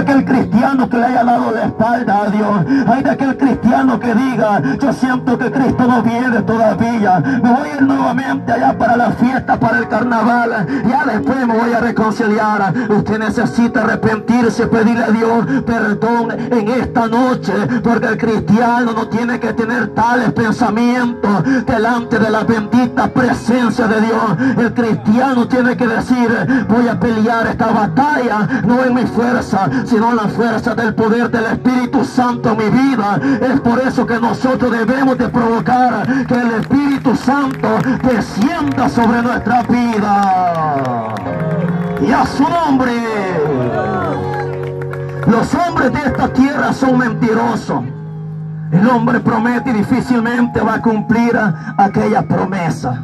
aquel cristiano que le haya dado la espalda a Dios. Hay de aquel cristiano que diga: yo siento que Cristo no viene todavía, me voy a ir nuevamente allá para la fiesta, para el carnaval, ya después me voy a reconciliar. Usted necesita arrepentirse, pedirle a Dios perdón en esta noche, porque el cristiano no tiene que tener tales pensamientos delante de la bendita presencia de Dios. El cristiano tiene que decir: voy a pelear esta batalla no en mi fuerza, sino en la fuerza del poder del Espíritu Santo en mi vida. Es por eso que nosotros debemos de provocar que el Espíritu Santo descienda sobre nuestra vida. Y a su nombre. Los hombres de esta tierra son mentirosos. El hombre promete y difícilmente va a cumplir aquella promesa.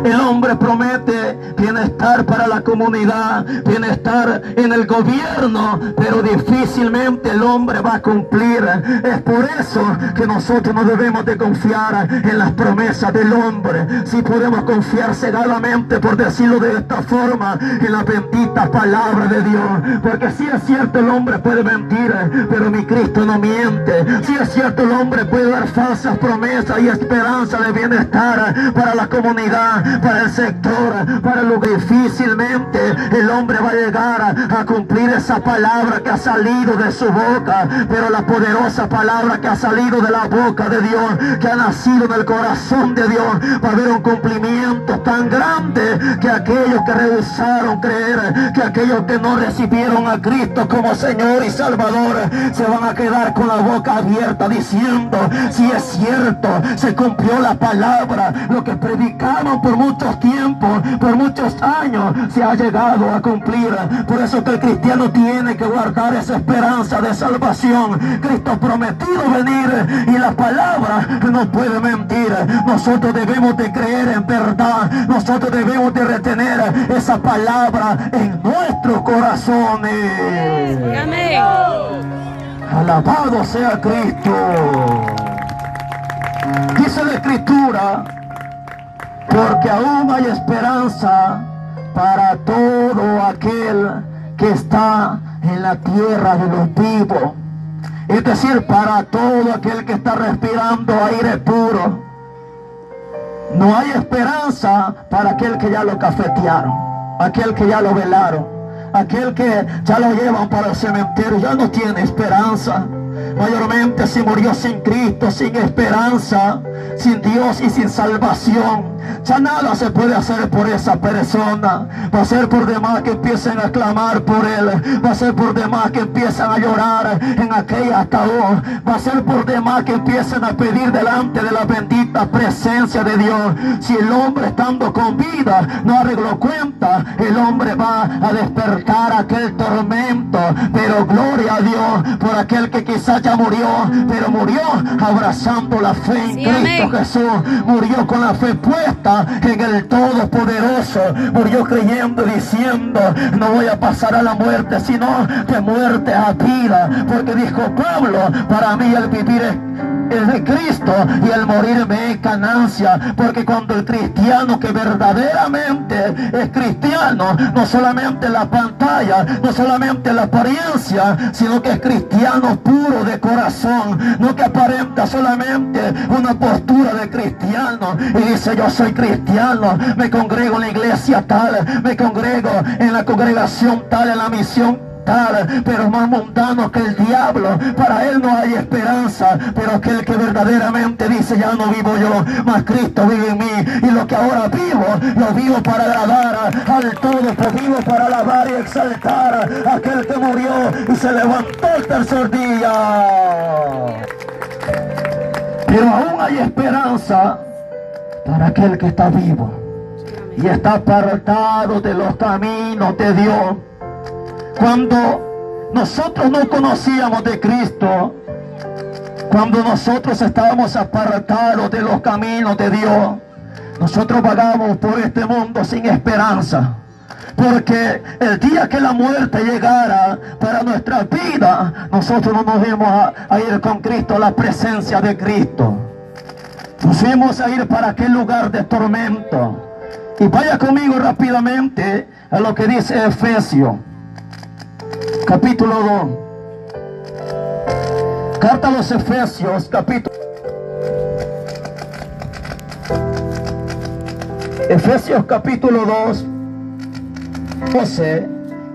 El hombre promete bienestar para la comunidad, bienestar en el gobierno, pero difícilmente el hombre va a cumplir. Es por eso que nosotros no debemos de confiar en las promesas del hombre. Si podemos confiar cegadamente, por decirlo de esta forma, en la bendita palabra de Dios. Porque si es cierto, el hombre puede mentir, pero mi Cristo no miente. Si es cierto, el hombre puede dar falsas promesas y esperanza de bienestar para la comunidad, para el sector, para lo que difícilmente el hombre va a llegar a cumplir esa palabra que ha salido de su boca. Pero la poderosa palabra que ha salido de la boca de Dios, que ha nacido en el corazón de Dios, va a haber un cumplimiento tan grande que aquellos que rehusaron creer, que aquellos que no recibieron a Cristo como Señor y Salvador, se van a quedar con la boca abierta diciendo: si es cierto, se cumplió la palabra, lo que predicamos por muchos tiempos, por muchos años, se ha llegado a cumplir. Por eso que el cristiano tiene que guardar esa esperanza de salvación. Cristo ha prometido venir y la palabra no puede mentir. Nosotros debemos de creer en verdad, nosotros debemos de retener esa palabra en nuestros corazones. Amén. Alabado sea Cristo. Dice la Escritura: porque aún hay esperanza para todo aquel que está en la tierra de los vivos. Es decir, para todo aquel que está respirando aire puro. No hay esperanza para aquel que ya lo cafetearon, aquel que ya lo velaron, aquel que ya lo llevan para el cementerio. Ya no tiene esperanza. Mayormente si murió sin Cristo, sin esperanza, sin Dios y sin salvación, ya nada se puede hacer por esa persona. Va a ser por demás que empiecen a clamar por él, va a ser por demás que empiezan a llorar en aquella ataúd, va a ser por demás que empiecen a pedir delante de la bendita presencia de Dios. Si el hombre estando con vida no arregló cuenta, el hombre va a despertar aquel tormento. Pero gloria a Dios por aquel que quizás ya murió, pero murió abrazando la fe en Cristo Jesús, murió con la fe puesta en el Todopoderoso, murió creyendo y diciendo: no voy a pasar a la muerte, sino de muerte a vida. Porque dijo Pablo: para mí el vivir es de Cristo y el morir me es ganancia. Porque cuando el cristiano que verdaderamente es cristiano, no solamente la pantalla, no solamente la apariencia, sino que es cristiano puro de corazón, no que aparenta solamente una postura de cristiano y dice: yo soy cristiano, me congrego en la iglesia tal, me congrego en la congregación tal, en la misión tal, pero más mundano que el diablo. Para él no hay esperanza. Pero aquel que verdaderamente dice: ya no vivo yo, mas Cristo vive en mí, y lo que ahora vivo, lo vivo para agradar al Todo, vivo para alabar y exaltar a aquel que murió y se levantó el tercer día. Pero aún hay esperanza para aquel que está vivo y está apartado de los caminos de Dios. Cuando nosotros no conocíamos de Cristo, cuando nosotros estábamos apartados de los caminos de Dios, nosotros vagamos por este mundo sin esperanza. Porque el día que la muerte llegara para nuestra vida, nosotros no nos íbamos a ir con Cristo a la presencia de Cristo. Nos íbamos a ir para aquel lugar de tormento. Y vaya conmigo rápidamente a lo que dice Efesios capítulo 2. Carta a los Efesios, Efesios capítulo 2, 12,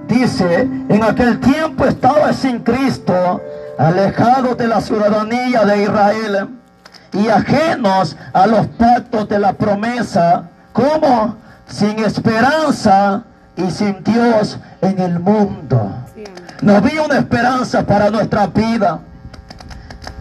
dice: en aquel tiempo estabais sin Cristo, alejados de la ciudadanía de Israel y ajenos a los pactos de la promesa, como sin esperanza y sin Dios en el mundo. No había una esperanza para nuestra vida.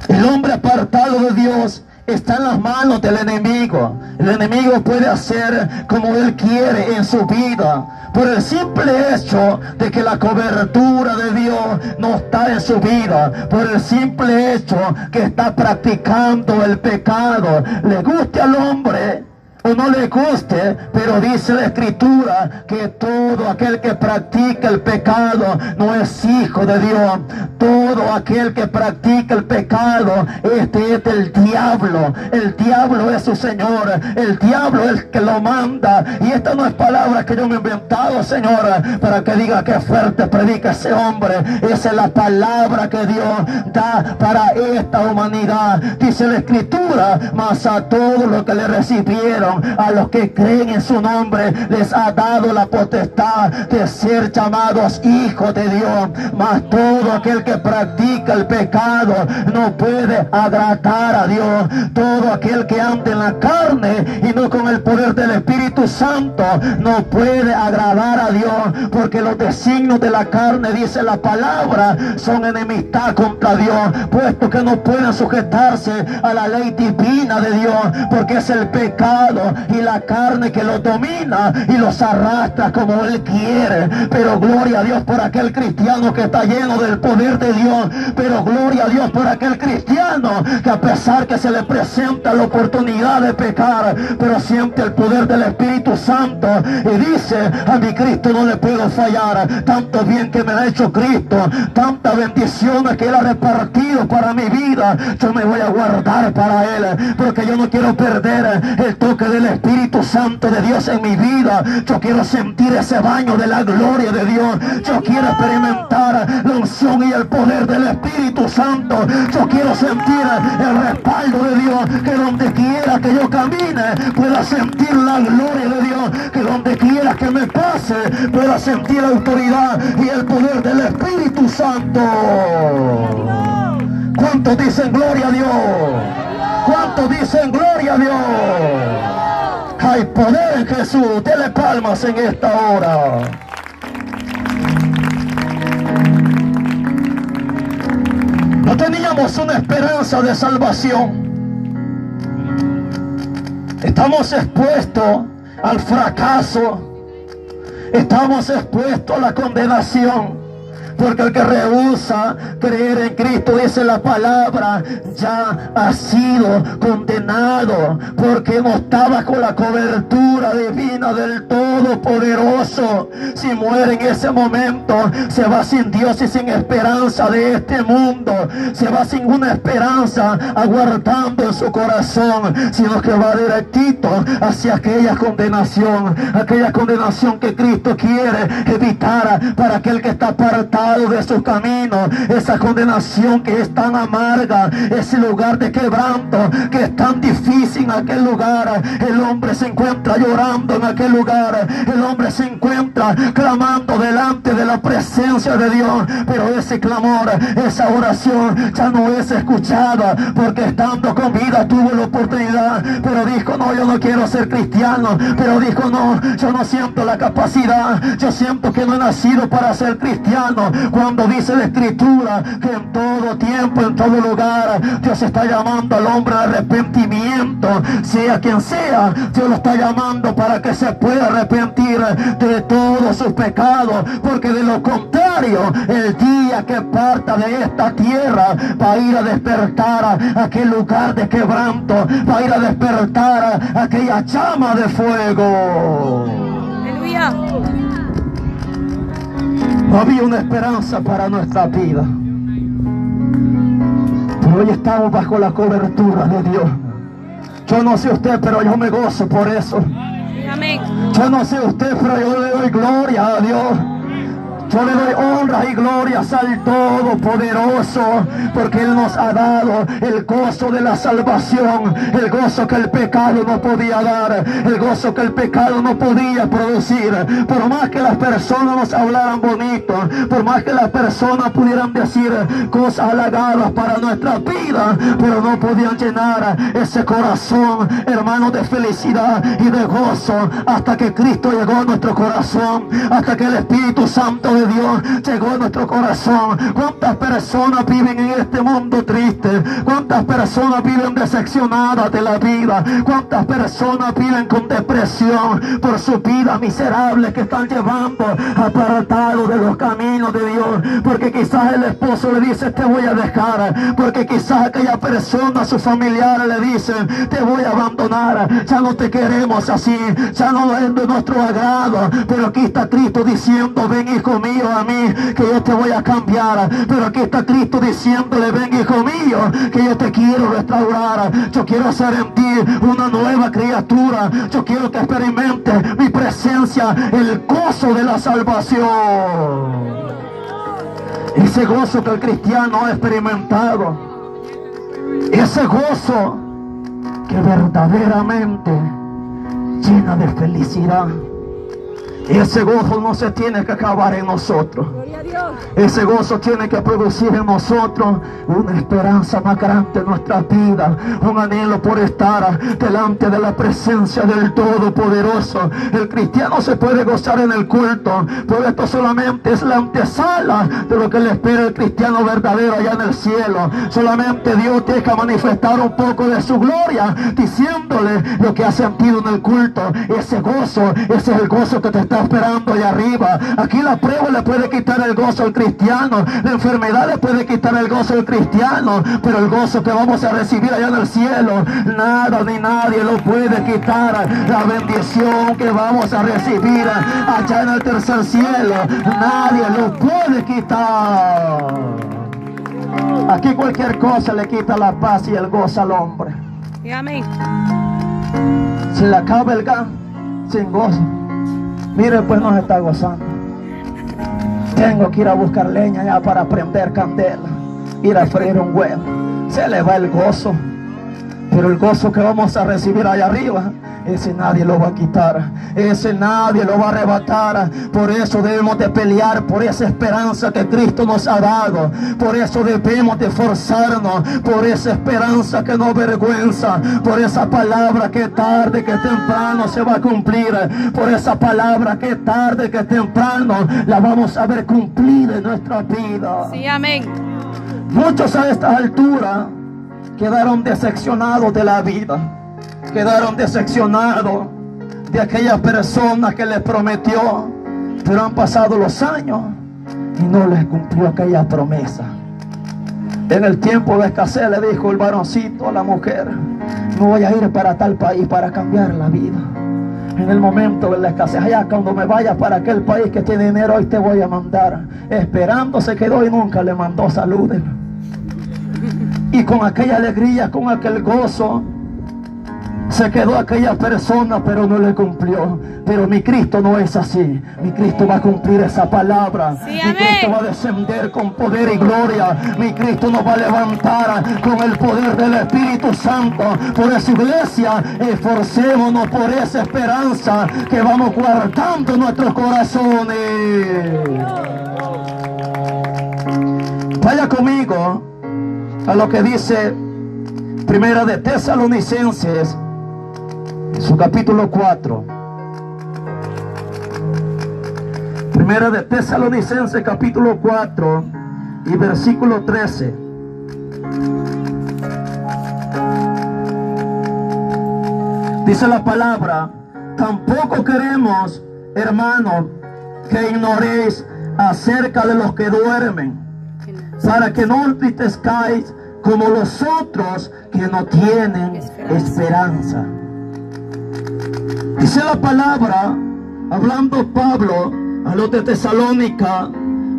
El hombre apartado de Dios está en las manos del enemigo. El enemigo puede hacer como él quiere en su vida, por el simple hecho de que la cobertura de Dios no está en su vida, por el simple hecho que está practicando el pecado. Le guste al hombre o no le guste, pero dice la Escritura que todo aquel que practica el pecado no es hijo de Dios. Todo aquel que practica el pecado, este es del diablo. El diablo es su señor, el diablo es el que lo manda. Y esta no es palabra que yo me he inventado, Señor, para que diga que fuerte predica ese hombre. Esa es la palabra que Dios da para esta humanidad. Dice la Escritura: mas a todos los que le recibieron, a los que creen en su nombre, les ha dado la potestad de ser llamados hijos de Dios. Mas todo aquel que practica el pecado no puede agradar a Dios. Todo aquel que anda en la carne y no con el poder del Espíritu Santo no puede agradar a Dios, porque los designios de la carne, dice la palabra, son enemistad contra Dios, puesto que no pueden sujetarse a la ley divina de Dios, porque es el pecado y la carne que los domina y los arrastra como él quiere. Pero gloria a Dios por aquel cristiano que está lleno del poder de Dios. Pero gloria a Dios por aquel cristiano que, a pesar que se le presenta la oportunidad de pecar, pero siente el poder del Espíritu Santo y dice: a mi Cristo no le puedo fallar. Tanto bien que me ha hecho Cristo, tantas bendiciones que él ha repartido para mi vida, yo me voy a guardar para él, porque yo no quiero perder el toque del Espíritu Santo de Dios en mi vida. Yo quiero sentir ese baño de la gloria de Dios. Yo quiero experimentar la unción y el poder del Espíritu Santo. Yo quiero sentir el respaldo de Dios, que donde quiera que yo camine pueda sentir la gloria de Dios, que donde quiera que me pase pueda sentir la autoridad y el poder del Espíritu Santo. ¿Cuántos dicen gloria a Dios? ¿Cuántos dicen gloria a Dios? Hay poder en Jesús. Dele palmas en esta hora. No teníamos una esperanza de salvación. Estamos expuestos al fracaso. Estamos expuestos a la condenación. Porque el que rehúsa creer en Cristo, dice la palabra, ya ha sido condenado, porque no estaba con la cobertura divina del Todopoderoso. Si muere en ese momento, se va sin Dios y sin esperanza de este mundo. Se va sin una esperanza aguardando en su corazón, sino que va directito hacia aquella condenación que Cristo quiere evitar para aquel que está apartado de sus caminos. Esa condenación que es tan amarga, ese lugar de quebranto que es tan difícil. En aquel lugar el hombre se encuentra llorando, en aquel lugar el hombre se encuentra clamando delante de la presencia de Dios, pero ese clamor, esa oración ya no es escuchada, porque estando con vida tuvo la oportunidad, pero dijo: no, yo no quiero ser cristiano. Pero dijo: no, yo no siento la capacidad, yo siento que no he nacido para ser cristiano. Cuando dice la Escritura que en todo tiempo, en todo lugar, Dios está llamando al hombre al arrepentimiento, sea quien sea, Dios lo está llamando para que se pueda arrepentir de todos sus pecados, porque de lo contrario, el día que parta de esta tierra va a ir a despertar a aquel lugar de quebranto, va a ir a despertar a aquella llama de fuego. Aleluya. No había una esperanza para nuestra vida, pero hoy estamos bajo la cobertura de Dios. Yo no sé usted, pero yo me gozo por eso. Amén. Yo no sé usted, pero yo le doy gloria a Dios. Yo le doy honra y glorias al Todopoderoso, porque Él nos ha dado el gozo de la salvación, el gozo que el pecado no podía dar, el gozo que el pecado no podía producir. Por más que las personas nos hablaran bonito, por más que las personas pudieran decir cosas halagadas para nuestra vida, pero no podían llenar ese corazón, hermano, de felicidad y de gozo, hasta que Cristo llegó a nuestro corazón, hasta que el Espíritu Santo de Dios llegó a nuestro corazón. ¿Cuántas personas viven en este mundo triste? ¿Cuántas personas viven decepcionadas de la vida? ¿Cuántas personas viven con depresión por su vida miserable que están llevando apartados de los caminos de Dios? Porque quizás el esposo le dice: te voy a dejar. Porque quizás aquella persona, sus familiares le dicen: te voy a abandonar, ya no te queremos así, ya no es de nuestro agrado. Pero aquí está Cristo diciendo: ven, hijo mío, a mí, que yo te voy a cambiar. Pero aquí está Cristo diciéndole: ven, hijo mío, que yo te quiero restaurar. Yo quiero hacer en ti una nueva criatura. Yo quiero que experimentes mi presencia, el gozo de la salvación. Ese gozo que el cristiano ha experimentado, ese gozo que verdaderamente llena de felicidad. Ese gozo no se tiene que acabar en nosotros. Ese gozo tiene que producir en nosotros una esperanza más grande en nuestra vida, un anhelo por estar delante de la presencia del Todopoderoso. El cristiano se puede gozar en el culto, pero esto solamente es la antesala de lo que le espera el cristiano verdadero allá en el cielo. Solamente Dios tiene que manifestar un poco de su gloria, diciéndole lo que ha sentido en el culto. Ese gozo, ese es el gozo que te está esperando allá arriba. Aquí la prueba le puede quitar el gozo al cristiano, la enfermedad le puede quitar el gozo al cristiano, pero el gozo que vamos a recibir allá en el cielo, nada ni nadie lo puede quitar. La bendición que vamos a recibir allá en el tercer cielo, nadie lo puede quitar. Aquí cualquier cosa le quita la paz y el gozo al hombre. Amén. Si le acaba el gas, sin gozo. Mire, pues no se está gozando. Tengo que ir a buscar leña ya para prender candela, ir a freír un huevo. Se le va el gozo. Pero el gozo que vamos a recibir allá arriba, ese nadie lo va a quitar, ese nadie lo va a arrebatar. Por eso debemos de pelear por esa esperanza que Cristo nos ha dado. Por eso debemos de esforzarnos por esa esperanza que no avergüenza, por esa palabra que tarde que temprano se va a cumplir, por esa palabra que tarde que temprano la vamos a ver cumplida en nuestra vida. Sí, amén. Muchos a esta altura quedaron decepcionados de la vida, quedaron decepcionados de aquella persona que les prometió, pero han pasado los años y no les cumplió aquella promesa. En el tiempo de escasez le dijo el varoncito a la mujer: me voy a ir para tal país para cambiar la vida. En el momento de la escasez, allá cuando me vaya para aquel país que tiene dinero, hoy te voy a mandar. Esperando se quedó y nunca le mandó saludos. Y con aquella alegría, con aquel gozo, se quedó aquella persona, pero no le cumplió. Pero mi Cristo no es así. Mi Cristo va a cumplir esa palabra. Sí, mi amén. Cristo va a descender con poder y gloria. Mi Cristo nos va a levantar con el poder del Espíritu Santo. Por esa iglesia, esforcémonos por esa esperanza que vamos guardando en nuestros corazones. Vaya conmigo a lo que dice Primera de Tesalonicenses, su capítulo 4. Primera de Tesalonicenses, capítulo 4 y versículo 13. Dice la palabra: tampoco queremos, hermanos, que ignoréis acerca de los que duermen, para que no entristezcáis como los otros que no tienen esperanza. Dice la palabra, hablando Pablo a los de Tesalónica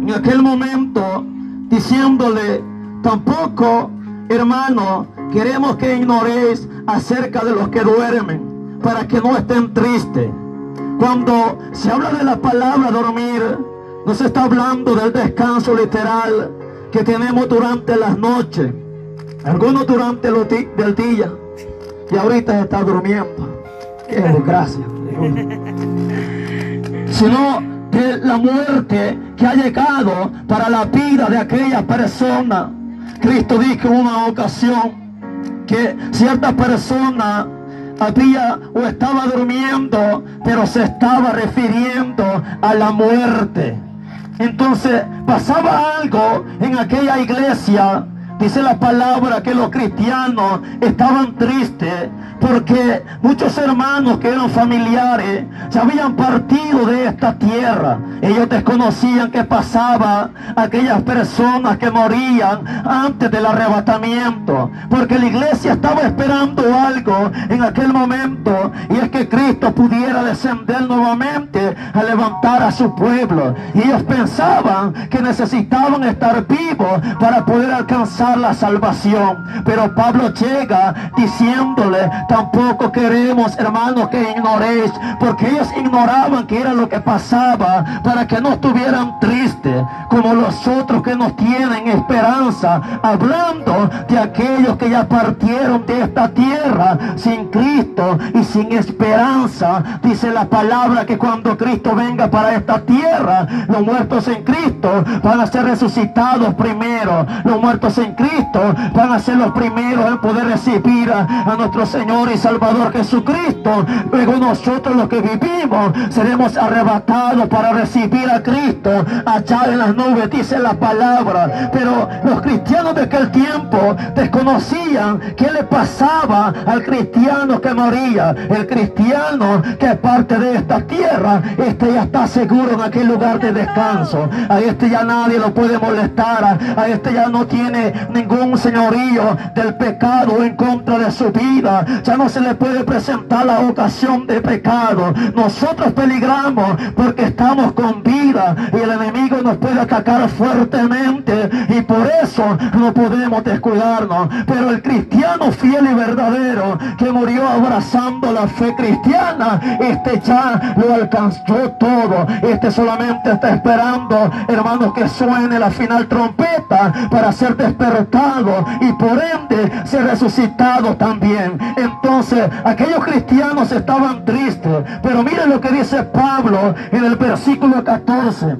en aquel momento, diciéndole: tampoco, hermano, queremos que ignoréis acerca de los que duermen, para que no estén tristes. Cuando se habla de la palabra dormir, No se está hablando del descanso literal que tenemos durante las noches, algunos durante el día, y ahorita se está durmiendo. ¡Qué desgracia! Sino de la muerte que ha llegado para la vida de aquella persona. Cristo dijo en una ocasión que cierta persona había o estaba durmiendo, pero se estaba refiriendo a la muerte. Entonces pasaba algo en aquella iglesia. Dice la palabra que los cristianos estaban tristes porque muchos hermanos que eran familiares se habían partido de esta tierra. Ellos desconocían qué pasaba a aquellas personas que morían antes del arrebatamiento, porque la iglesia estaba esperando algo en aquel momento, y es que Cristo pudiera descender nuevamente a levantar a su pueblo. Y ellos pensaban que necesitaban estar vivos para poder alcanzar la salvación. Pero Pablo llega diciéndole: tampoco queremos, hermanos, que ignoréis, porque ellos ignoraban qué era lo que pasaba, para que no estuvieran tristes como los otros que nos tienen esperanza, hablando de aquellos que ya partieron de esta tierra sin Cristo y sin esperanza. Dice la palabra que cuando Cristo venga para esta tierra, los muertos en Cristo van a ser resucitados primero. Los muertos en Cristo van a ser los primeros en poder recibir a nuestro Señor y Salvador Jesucristo. Luego nosotros, los que vivimos, seremos arrebatados para recibir a Cristo allá en las nubes, dice la palabra. Pero los cristianos de aquel tiempo desconocían qué le pasaba al cristiano que moría. El cristiano que parte de esta tierra, este ya está seguro en aquel lugar de descanso. A este ya nadie lo puede molestar, a este ya no tiene ningún señorío del pecado en contra de su vida. Ya no se le puede presentar la ocasión de pecado. Nosotros peligramos porque estamos con vida y el enemigo nos puede atacar fuertemente, y por eso no podemos descuidarnos. Pero el cristiano fiel y verdadero que murió abrazando la fe cristiana, este ya lo alcanzó todo. Este solamente está esperando, hermanos, que suene la final trompeta para ser despertado y por ende ser resucitado también. Entonces aquellos cristianos estaban tristes, pero miren lo que dice Pablo en el versículo 14: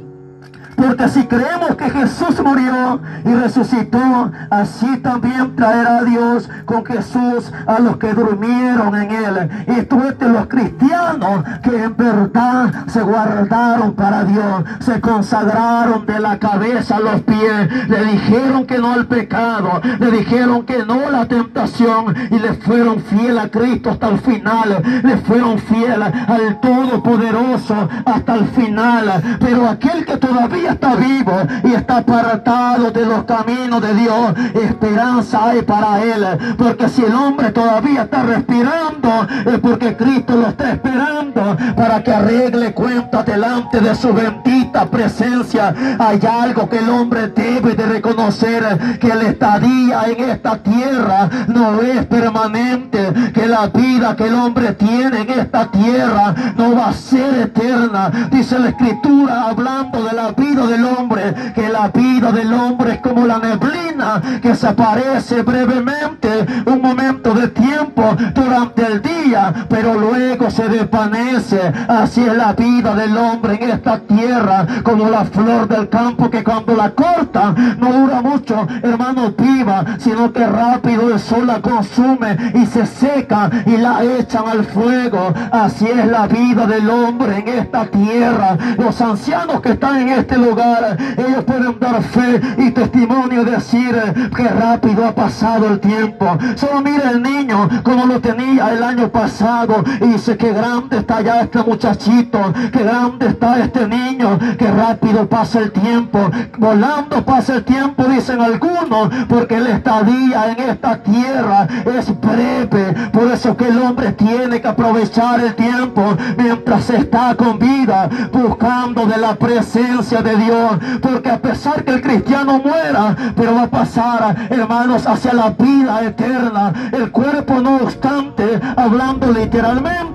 porque si creemos que Jesús murió y resucitó, así también traerá Dios con Jesús a los que durmieron en él. Esto es de los cristianos que en verdad se guardaron para Dios, se consagraron de la cabeza a los pies, le dijeron que no al pecado, le dijeron que no a la tentación, y le fueron fiel a Cristo hasta el final, le fueron fiel al Todopoderoso hasta el final. Pero aquel que todavía está vivo y está apartado de los caminos de Dios, esperanza hay para él, porque si el hombre todavía está respirando, es porque Cristo lo está esperando para que arregle cuentas delante de su bendita presencia. Hay algo que el hombre debe de reconocer: que la estadía en esta tierra no es permanente, que la vida que el hombre tiene en esta tierra no va a ser eterna. Dice la Escritura, hablando de la vida del hombre, que la vida del hombre es como la neblina que se aparece brevemente, un momento de tiempo durante el día, pero luego se desvanece. Así es la vida del hombre en esta tierra, como la flor del campo, que cuando la cortan no dura mucho, hermanos, viva, sino que rápido el sol la consume y se seca y la echan al fuego. Así es la vida del hombre en esta tierra. Los ancianos que están en este lugar, ellos pueden dar fe y testimonio, decir que rápido ha pasado el tiempo. Solo mira el niño como lo tenía el año pasado y dice: que grande está ya este muchachito, que grande está este niño, que rápido pasa el tiempo, volando pasa el tiempo, dicen algunos, porque la estadía en esta tierra es breve. Por eso que el hombre tiene que aprovechar el tiempo mientras está con vida, buscando de la presencia de Dios, porque a pesar que el cristiano muera, pero va a pasar, hermanos, hacia la vida eterna. eterna. El cuerpo, no obstante, hablando literalmente,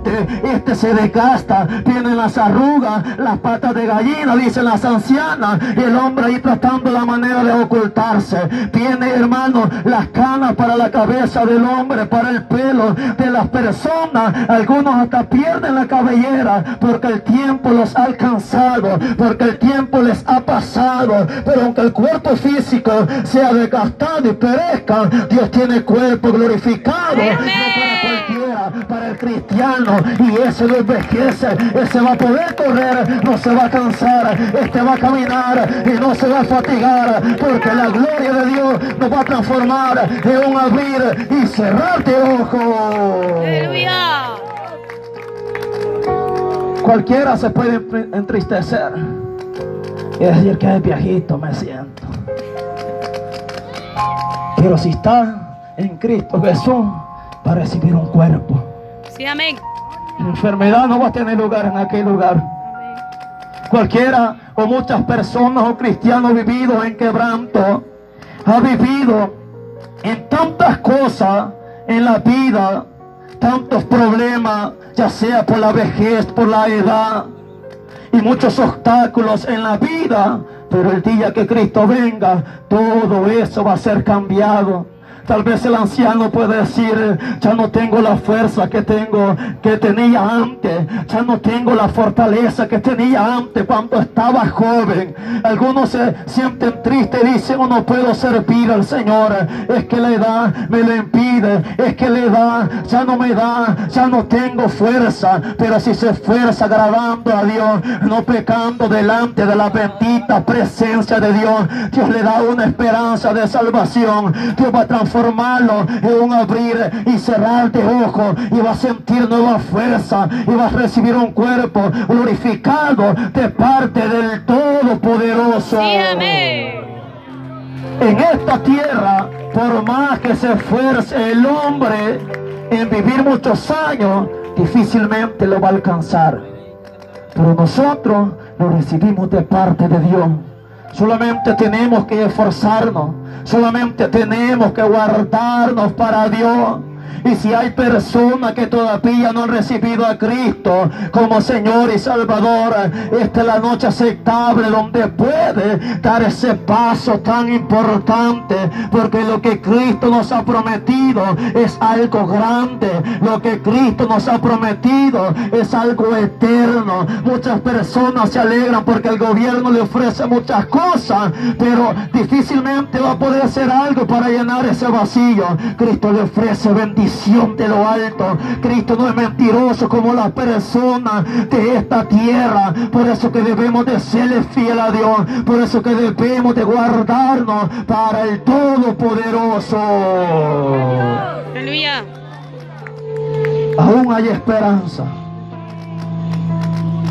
se desgasta, vienen las arrugas, las patas de gallina, dicen las ancianas, y el hombre ahí tratando la manera de ocultarse. Viene, hermano, las canas para la cabeza del hombre, para el pelo de las personas. Algunos hasta pierden la cabellera porque el tiempo los ha alcanzado, porque el tiempo les ha pasado. Pero aunque el cuerpo físico sea desgastado y perezca, Dios tiene cuerpo glorificado. No para cualquiera, para el cristiano. Y ese no envejece, ese va a poder correr, no se va a cansar, va a caminar y no se va a fatigar, porque la gloria de Dios nos va a transformar en un abrir y cerrar de ojos. ¡Aleluya! Cualquiera se puede entristecer y decir que viejito me siento. Pero si está en Cristo Jesús, va a recibir un cuerpo. Sí, amén. La enfermedad no va a tener lugar en aquel lugar. Cualquiera o muchas personas o cristianos vividos en quebranto, ha vivido en tantas cosas en la vida, tantos problemas, ya sea por la vejez, por la edad, y muchos obstáculos en la vida. Pero el día que Cristo venga, todo eso va a ser cambiado. Tal vez el anciano puede decir: ya no tengo la fuerza que tenía antes, ya no tengo la fortaleza que tenía antes cuando estaba joven. Algunos se sienten tristes y dicen: oh, no puedo servir al Señor, es que la edad me lo impide, es que la edad ya no me da, ya no tengo fuerza. Pero si se esfuerza agradando a Dios, no pecando delante de la bendita presencia de Dios, Dios le da una esperanza de salvación. Dios va a transformarlo en un abrir y cerrar de ojos, y va a sentir nueva fuerza, y va a recibir un cuerpo glorificado de parte del Todopoderoso. Sí, amén. En esta tierra, por más que se esfuerce el hombre en vivir muchos años, difícilmente lo va a alcanzar. Pero nosotros lo recibimos de parte de Dios. Solamente tenemos que esforzarnos, solamente tenemos que guardarnos para Dios. Y si hay personas que todavía no han recibido a Cristo como Señor y Salvador, esta es la noche aceptable donde puede dar ese paso tan importante, porque lo que Cristo nos ha prometido es algo grande. Lo que Cristo nos ha prometido es algo eterno. Muchas personas se alegran porque el gobierno le ofrece muchas cosas, pero difícilmente va a poder hacer algo para llenar ese vacío. Cristo le ofrece bendición de lo alto. Cristo no es mentiroso como las personas de esta tierra. Por eso que debemos de serle fiel a Dios, por eso que debemos de guardarnos para el Todopoderoso. Aleluya. Aún hay esperanza.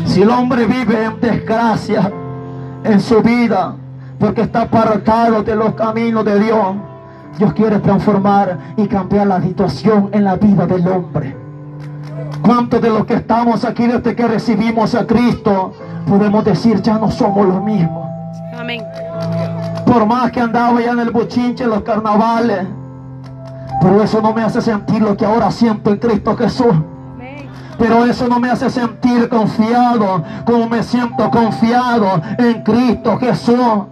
Si el hombre vive en desgracia en su vida porque está apartado de los caminos de Dios, Dios quiere transformar y cambiar la situación en la vida del hombre. ¿Cuántos de los que estamos aquí desde que recibimos a Cristo podemos decir: ya no somos los mismos? Amén. Por más que andaba ya en el bochinche, en los carnavales, pero eso no me hace sentir lo que ahora siento en Cristo Jesús. Pero eso no me hace sentir confiado como me siento confiado en Cristo Jesús,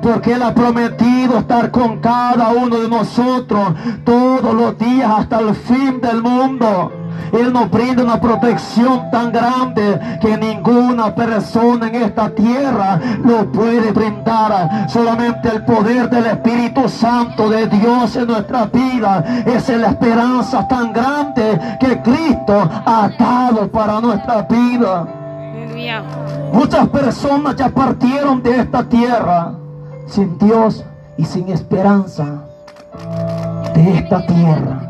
porque Él ha prometido estar con cada uno de nosotros todos los días hasta el fin del mundo. Él nos brinda una protección tan grande que ninguna persona en esta tierra lo puede brindar. Solamente el poder del Espíritu Santo de Dios en nuestra vida es la esperanza tan grande que Cristo ha dado para nuestra vida. Aleluya. Muchas personas ya partieron de esta tierra sin Dios y sin esperanza de esta tierra.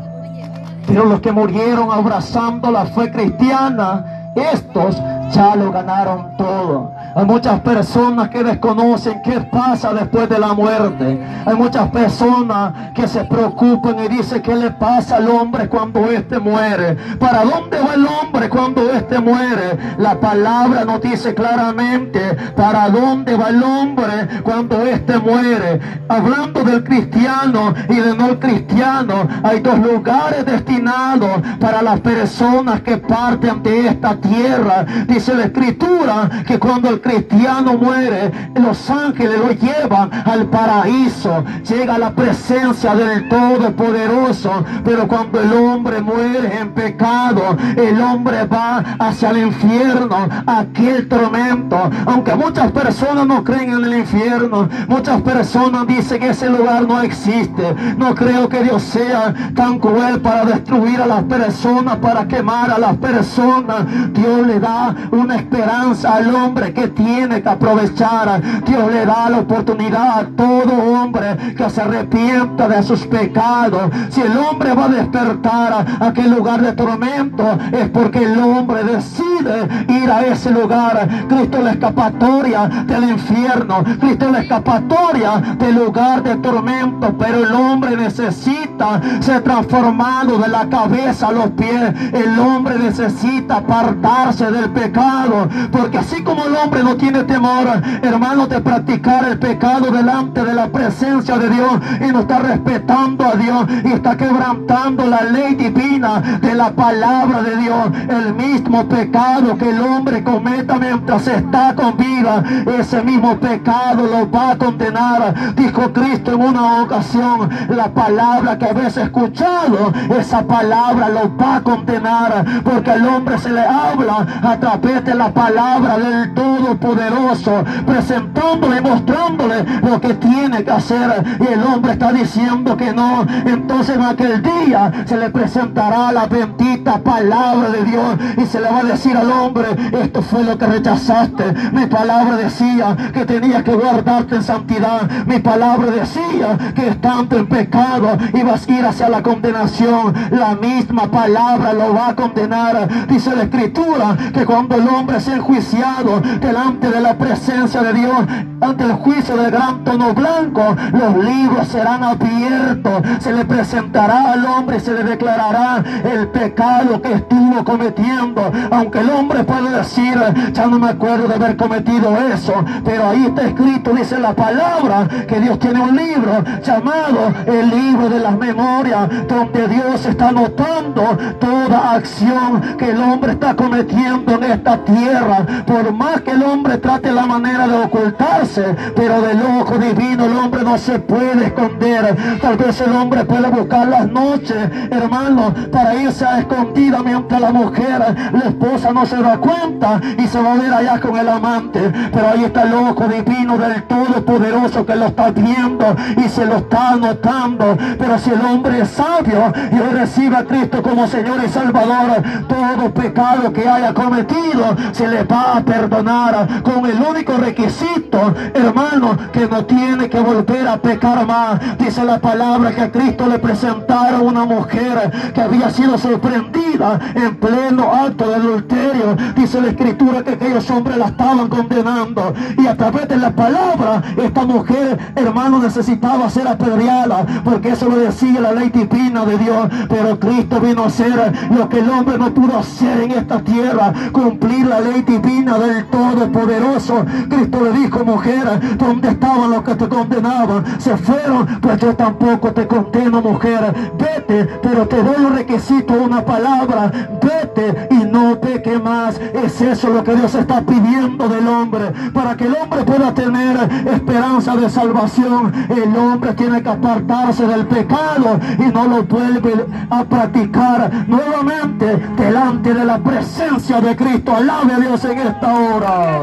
Pero los que murieron abrazando la fe cristiana, estos ya lo ganaron todo. Hay muchas personas que desconocen qué pasa después de la muerte. Hay muchas personas que se preocupan y dicen qué le pasa al hombre cuando éste muere. ¿Para dónde va el hombre cuando éste muere? La palabra nos dice claramente para dónde va el hombre cuando éste muere. Hablando del cristiano y del no cristiano, hay dos lugares destinados para las personas que parten de esta tierra. Dice la Escritura que cuando el cristiano muere, los ángeles lo llevan al paraíso, llega a la presencia del Todopoderoso. Pero cuando el hombre muere en pecado, el hombre va hacia el infierno, aquel tormento. Aunque muchas personas no creen en el infierno, muchas personas dicen que ese lugar no existe. No creo que Dios sea tan cruel para destruir a las personas, para quemar a las personas. Dios le da una esperanza al hombre que tiene que aprovechar. Dios le da la oportunidad a todo hombre que se arrepienta de sus pecados. Si el hombre va a despertar a aquel lugar de tormento, es porque el hombre decide ir a ese lugar. Cristo es la escapatoria del infierno, Cristo es la escapatoria del lugar de tormento. Pero el hombre necesita ser transformado de la cabeza a los pies. El hombre necesita apartarse del pecado, porque así como el hombre no tiene temor, hermano, de practicar el pecado delante de la presencia de Dios, y no está respetando a Dios y está quebrantando la ley divina de la palabra de Dios, el mismo pecado que el hombre cometa mientras está con vida, ese mismo pecado lo va a condenar. Dijo Cristo en una ocasión: la palabra que habéis escuchado, esa palabra lo va a condenar, porque al hombre se le habla a través de la palabra del Todopoderoso, presentándole y mostrándole lo que tiene que hacer, y el hombre está diciendo que no. Entonces en aquel día se le presentará la bendita palabra de Dios y se le va a decir al hombre: esto fue lo que rechazaste. Mi palabra decía que tenías que guardarte en santidad. Mi palabra decía que estando en pecado ibas a ir hacia la condenación. La misma palabra lo va a condenar. Dice la Escritura que cuando el hombre sea enjuiciado delante de la presencia de Dios, ante el juicio del gran trono blanco, los libros serán abiertos. Se le presentará al hombre y se le declarará el pecado que estuvo cometiendo. Aunque el hombre puede decir: ya no me acuerdo de haber cometido eso, pero ahí está escrito, dice la palabra, que Dios tiene un libro llamado el libro de las memorias, donde Dios está anotando toda acción que el hombre está cometiendo en esta tierra. Por más que el hombre trate la manera de ocultarse, pero del ojo divino el hombre no se puede esconder. Tal vez el hombre puede buscar las noches, hermano, para irse a escondida mientras la mujer, la esposa, no se da cuenta y se va a ver allá con el amante. Pero ahí está el ojo divino del Todopoderoso que lo está viendo y se lo está anotando. Pero si el hombre es sabio y hoy recibe a Cristo como Señor y Salvador, todo pecado que haya cometido se le va a perdonar, con el único requisito, hermano, que no tiene que volver a pecar más. Dice la palabra que a Cristo le presentaron una mujer que había sido sorprendida en pleno acto de adulterio. Dice la Escritura que aquellos hombres la estaban condenando, y a través de la palabra esta mujer, hermano, necesitaba ser apedreada, porque eso lo decía la ley divina de Dios. Pero Cristo vino a hacer lo que el hombre no pudo hacer en esta tierra, cumplir la ley divina del Todopoderoso. Cristo le dijo: mujer, ¿dónde estaban los que te condenaban? Se fueron, pues yo tampoco te condeno, mujer. Vete, pero te doy un requisito, una palabra: vete y no peque más. Es eso lo que Dios está pidiendo del hombre. Para que el hombre pueda tener esperanza de salvación, el hombre tiene que apartarse del pecado y no lo vuelve a practicar nuevamente delante de la presencia de Cristo. Alabe a Dios en esta hora.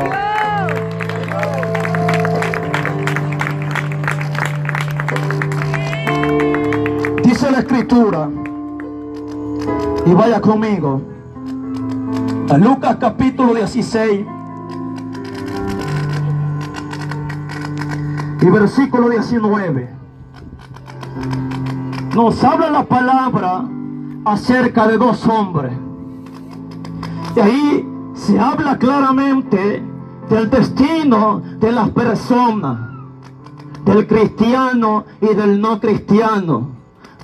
Dice la Escritura, y vaya conmigo a Lucas capítulo 16 y versículo 19. Nos habla la palabra acerca de dos hombres, y ahí se habla claramente del destino de las personas, del cristiano y del no cristiano,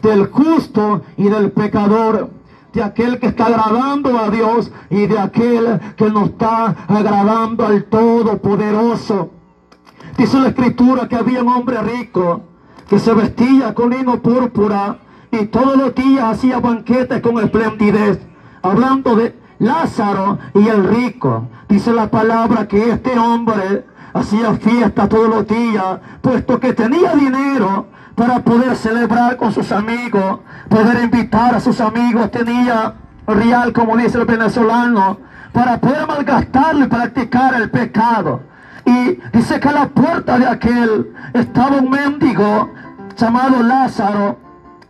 del justo y del pecador, de aquel que está agradando a Dios y de aquel que no está agradando al Todopoderoso. Dice la Escritura que había un hombre rico que se vestía con lino púrpura y todos los días hacía banquetes con esplendidez. Hablando de Lázaro y el rico, dice la palabra que este hombre hacía fiesta todos los días, puesto que tenía dinero para poder celebrar con sus amigos, poder invitar a sus amigos, tenía real, como dice el venezolano, para poder malgastarlo y practicar el pecado. Y dice que a la puerta de aquel estaba un mendigo llamado Lázaro,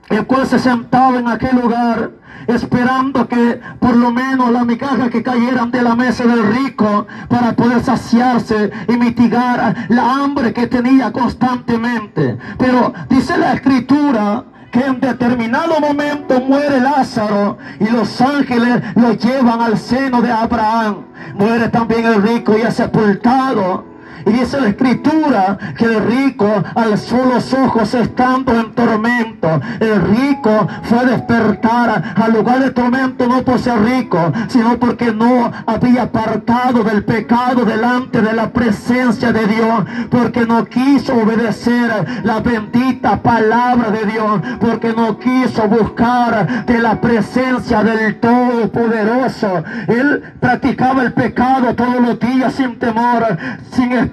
el cual se sentaba en aquel lugar esperando que por lo menos las migajas que cayeran de la mesa del rico para poder saciarse y mitigar la hambre que tenía constantemente. Pero dice la Escritura que en determinado momento muere Lázaro y los ángeles lo llevan al seno de Abraham. Muere también el rico y es sepultado. Y dice la Escritura que el rico alzó los ojos estando en tormento. El rico fue a despertar al lugar de tormento no por ser rico, sino porque no había apartado del pecado delante de la presencia de Dios, porque no quiso obedecer la bendita palabra de Dios, porque no quiso buscar de la presencia del Todopoderoso. Él practicaba el pecado todos los días sin temor, sin esperanza.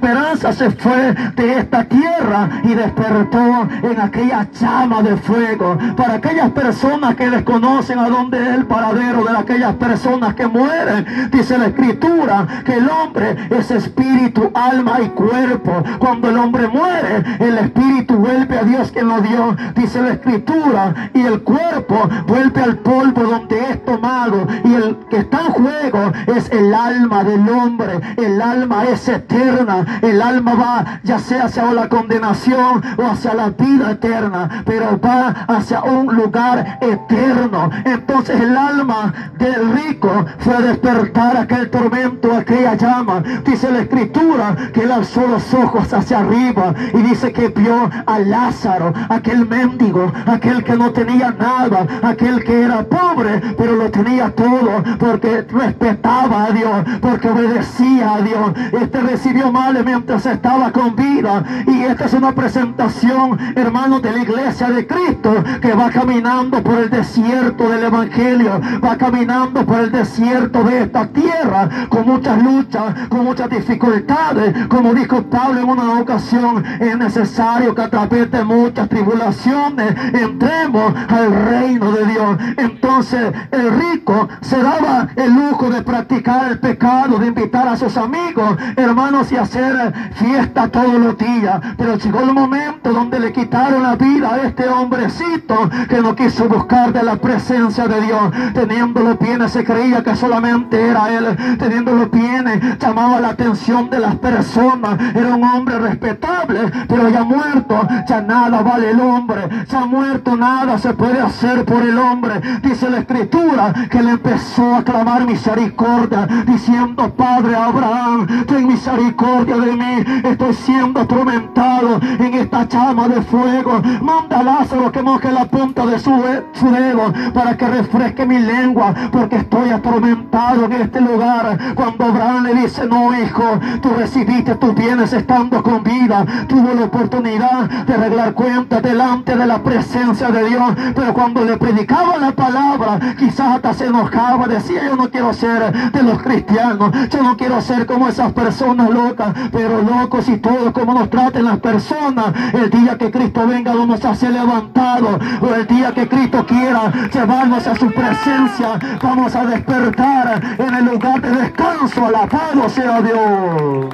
Se fue de esta tierra y despertó en aquella llama de fuego. Para aquellas personas que desconocen a dónde es el paradero de aquellas personas que mueren, dice la Escritura que el hombre es espíritu, alma y cuerpo. Cuando el hombre muere, el espíritu vuelve a Dios que lo dio, dice la Escritura, y el cuerpo vuelve al polvo donde es tomado, y el que está en juego es el alma del hombre. El alma es eterna. El alma va ya sea hacia la condenación o hacia la vida eterna, pero va hacia un lugar eterno. Entonces el alma del rico fue a despertar aquel tormento, aquella llama. Dice la Escritura que él alzó los ojos hacia arriba y dice que vio a Lázaro, aquel mendigo, aquel que no tenía nada, aquel que era pobre pero lo tenía todo, porque respetaba a Dios, porque obedecía a Dios. Este recibió males mientras estaba con vida, y esta es una presentación, hermanos, de la iglesia de Cristo, que va caminando por el desierto del evangelio, va caminando por el desierto de esta tierra, con muchas luchas, con muchas dificultades. Como dijo Pablo en una ocasión, es necesario que a través de muchas tribulaciones entremos al reino de Dios. Entonces el rico se daba el lujo de practicar el pecado, de invitar a sus amigos, hermanos, y hacer fiesta todos los días. Pero llegó el momento donde le quitaron la vida a este hombrecito que no quiso buscar de la presencia de Dios. Teniendo los bienes se creía que solamente era él, teniendo los bienes llamaba la atención de las personas, era un hombre respetable, pero ya muerto, ya nada vale el hombre, ya muerto nada se puede hacer por el hombre. Dice la Escritura que le empezó a clamar misericordia, diciendo: Padre Abraham, ten misericordia de mí, estoy siendo atormentado en esta llama de fuego. Manda a Lázaro que moje la punta de su dedo para que refresque mi lengua, porque estoy atormentado en este lugar. Cuando Abraham le dice: no, hijo, tú recibiste tus bienes estando con vida, tuvo la oportunidad de arreglar cuentas delante de la presencia de Dios, pero cuando le predicaba la palabra, quizás hasta se enojaba, decía: yo no quiero ser de los cristianos, yo no quiero ser como esas personas locas. Pero locos y todos como nos traten las personas, el día que Cristo venga vamos a ser levantados, o el día que Cristo quiera llevarnos a su presencia, vamos a despertar en el lugar de descanso. Alabado sea Dios.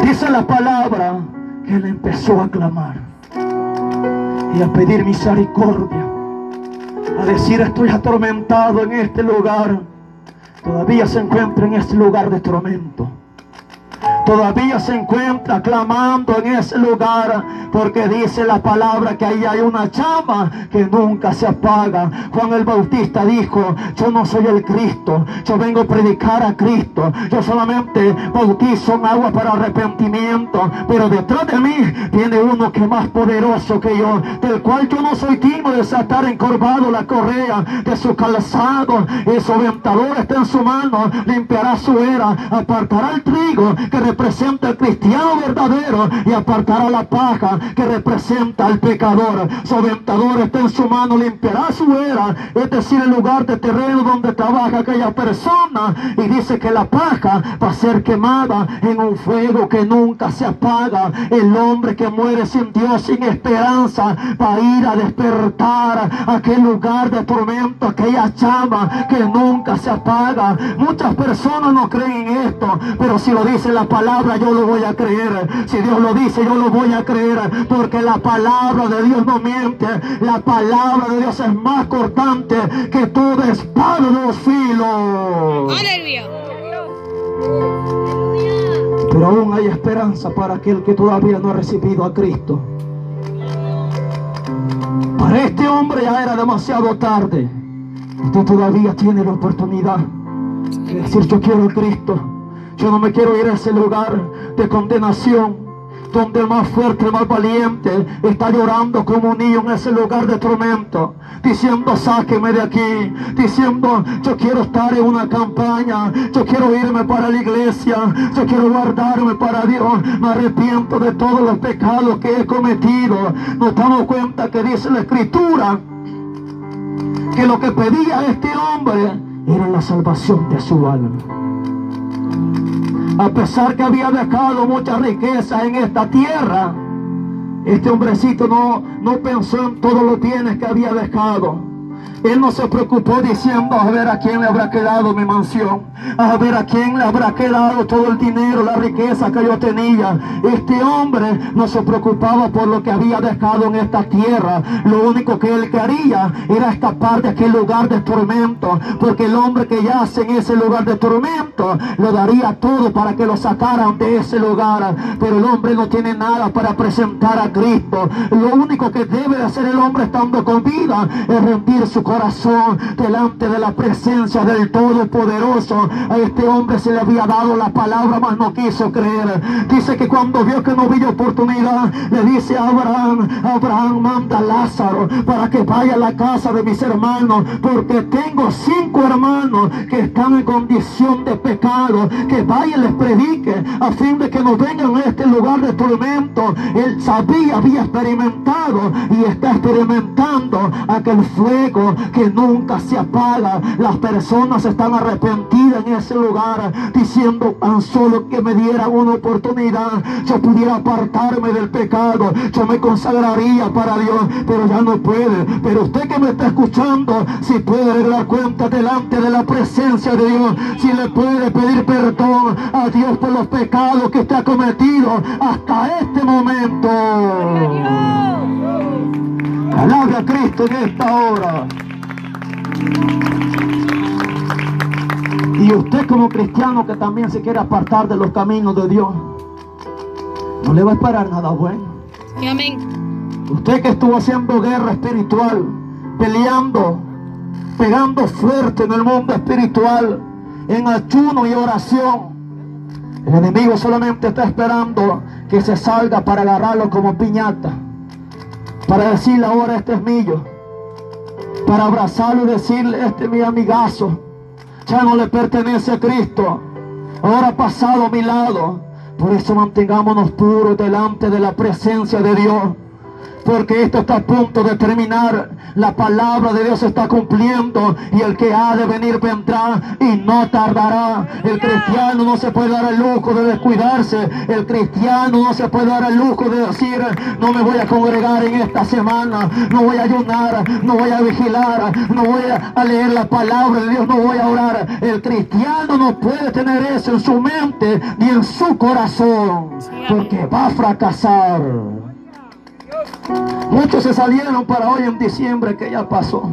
Dice la palabra que él empezó a clamar y a pedir misericordia, a decir: estoy atormentado en este lugar. Todavía se encuentra en este lugar de tormento. todavía se encuentra clamando en ese lugar, porque dice la palabra que ahí hay una llama que nunca se apaga. Juan el Bautista dijo: yo no soy el Cristo, yo vengo a predicar a Cristo, yo solamente bautizo en agua para arrepentimiento, pero detrás de mí viene uno que es más poderoso que yo, del cual yo no soy digno de desatar encorvado la correa de su calzado, y su aventador está en su mano, limpiará su era, apartará el trigo que representa al cristiano verdadero y apartará la paja que representa al pecador. Su aventador está en su mano, limpiará su era, es decir, el lugar de terreno donde trabaja aquella persona, y dice que la paja va a ser quemada en un fuego que nunca se apaga. El hombre que muere sin Dios, sin esperanza, va a ir a despertar a aquel lugar de tormento, aquella llama que nunca se apaga. Muchas personas no creen en esto, pero si lo dice la palabra, yo lo voy a creer. Si Dios lo dice, yo lo voy a creer, porque la palabra de Dios no miente. La palabra de Dios es más cortante que toda espada de dos filos. Aleluya. Pero aún hay esperanza para aquel que todavía no ha recibido a Cristo. Para este hombre ya era demasiado tarde. Usted todavía tiene la oportunidad de decir: yo quiero a Cristo. Yo no me quiero ir a ese lugar de condenación, donde el más fuerte, el más valiente está llorando como un niño en ese lugar de tormento, diciendo: sáqueme de aquí, diciendo: yo quiero estar en una campaña, yo quiero irme para la iglesia, yo quiero guardarme para Dios, me arrepiento de todos los pecados que he cometido. Nos damos cuenta que dice la Escritura que lo que pedía este hombre era la salvación de su alma. A pesar que había dejado mucha riqueza en esta tierra, este hombrecito no pensó en todos los bienes que había dejado. Él no se preocupó diciendo: a ver a quién le habrá quedado mi mansión, a ver a quién le habrá quedado todo el dinero, la riqueza que yo tenía. Este hombre no se preocupaba por lo que había dejado en esta tierra. Lo único que él quería era escapar de aquel lugar de tormento, porque el hombre que yace en ese lugar de tormento lo daría todo para que lo sacaran de ese lugar. Pero el hombre no tiene nada para presentar a Cristo. Lo único que debe de hacer el hombre estando con vida es rendir su corazón delante de la presencia del Todopoderoso. A este hombre se le había dado la palabra, mas no quiso creer. Dice que cuando vio que no había oportunidad, le dice a Abraham: Abraham, manda a Lázaro para que vaya a la casa de mis hermanos, porque tengo 5 hermanos que están en condición de pecado, que vaya y les predique, a fin de que no vengan a este lugar de tormento. Él sabía, había experimentado y está experimentando aquel fuego que nunca se apaga. Las personas están arrepentidas en ese lugar, diciendo: tan solo que me dieran una oportunidad, yo pudiera apartarme del pecado, yo me consagraría para Dios, pero ya no puede. Pero usted que me está escuchando, si puede arreglar cuentas delante de la presencia de Dios, si le puede pedir perdón a Dios por los pecados que usted ha cometido hasta este momento. Alabe a Cristo en esta hora. Y usted como cristiano que también se quiere apartar de los caminos de Dios, no le va a esperar nada bueno. Amén. Usted que estuvo haciendo guerra espiritual, peleando, pegando fuerte en el mundo espiritual, en ayuno y oración, el enemigo solamente está esperando que se salga para agarrarlo como piñata, para decirle: ahora este es mío, para abrazarlo y decirle: este es mi amigazo, ya no le pertenece a Cristo, ahora ha pasado a mi lado. Por eso mantengámonos puros delante de la presencia de Dios, porque esto está a punto de terminar. La palabra de Dios se está cumpliendo, y el que ha de venir vendrá y no tardará. El cristiano no se puede dar el lujo de descuidarse. El cristiano no se puede dar el lujo de decir: no me voy a congregar en esta semana, no voy a ayunar, no voy a vigilar, no voy a leer la palabra de Dios, no voy a orar. El cristiano no puede tener eso en su mente ni en su corazón, porque va a fracasar. Muchos se salieron para hoy en diciembre, que ya pasó,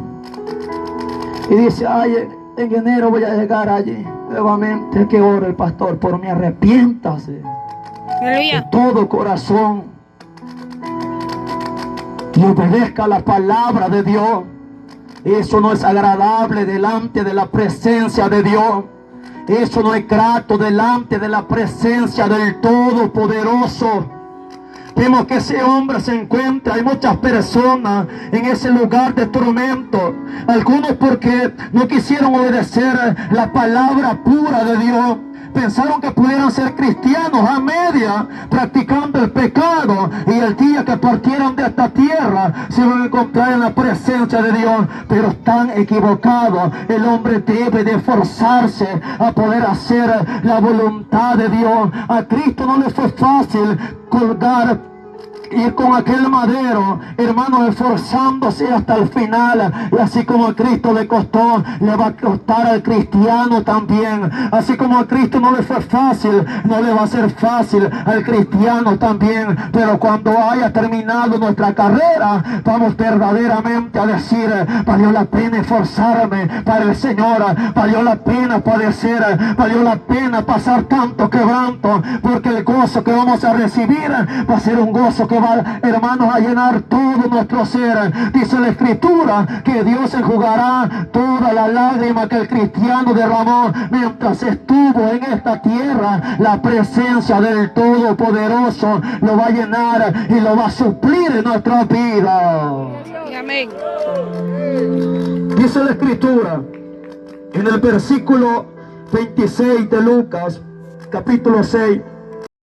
y dice: ay, en enero voy a llegar allí. Nuevamente que ore el pastor por mí, arrepiéntase de Aleluya. todo corazón y obedezca la palabra de Dios. Eso no es agradable delante de la presencia de Dios. Eso no es grato delante de la presencia del Todopoderoso. Vemos que ese hombre se encuentra, hay muchas personas en ese lugar de tormento. Algunos porque no quisieron obedecer la palabra pura de Dios. Pensaron que pudieran ser cristianos a media, practicando el pecado, y el día que partieran de esta tierra se van a encontrar en la presencia de Dios. Pero están equivocados. El hombre debe de esforzarse a poder hacer la voluntad de Dios. A Cristo no le fue fácil colgar, ir con aquel madero, hermanos, esforzándose hasta el final. Y así como a Cristo le costó, le va a costar al cristiano también. Así como a Cristo no le fue fácil, no le va a ser fácil al cristiano también. Pero cuando haya terminado nuestra carrera, vamos verdaderamente a decir: valió la pena esforzarme para el Señor, valió la pena padecer, valió la pena pasar tanto quebranto, porque el gozo que vamos a recibir va a ser un gozo que va, hermanos, a llenar todo nuestro ser. Dice la Escritura que Dios enjugará toda la lágrima que el cristiano derramó mientras estuvo en esta tierra. La presencia del Todopoderoso lo va a llenar y lo va a suplir en nuestra vida. Amén. Dice la Escritura en el versículo 26 de Lucas, capítulo 6.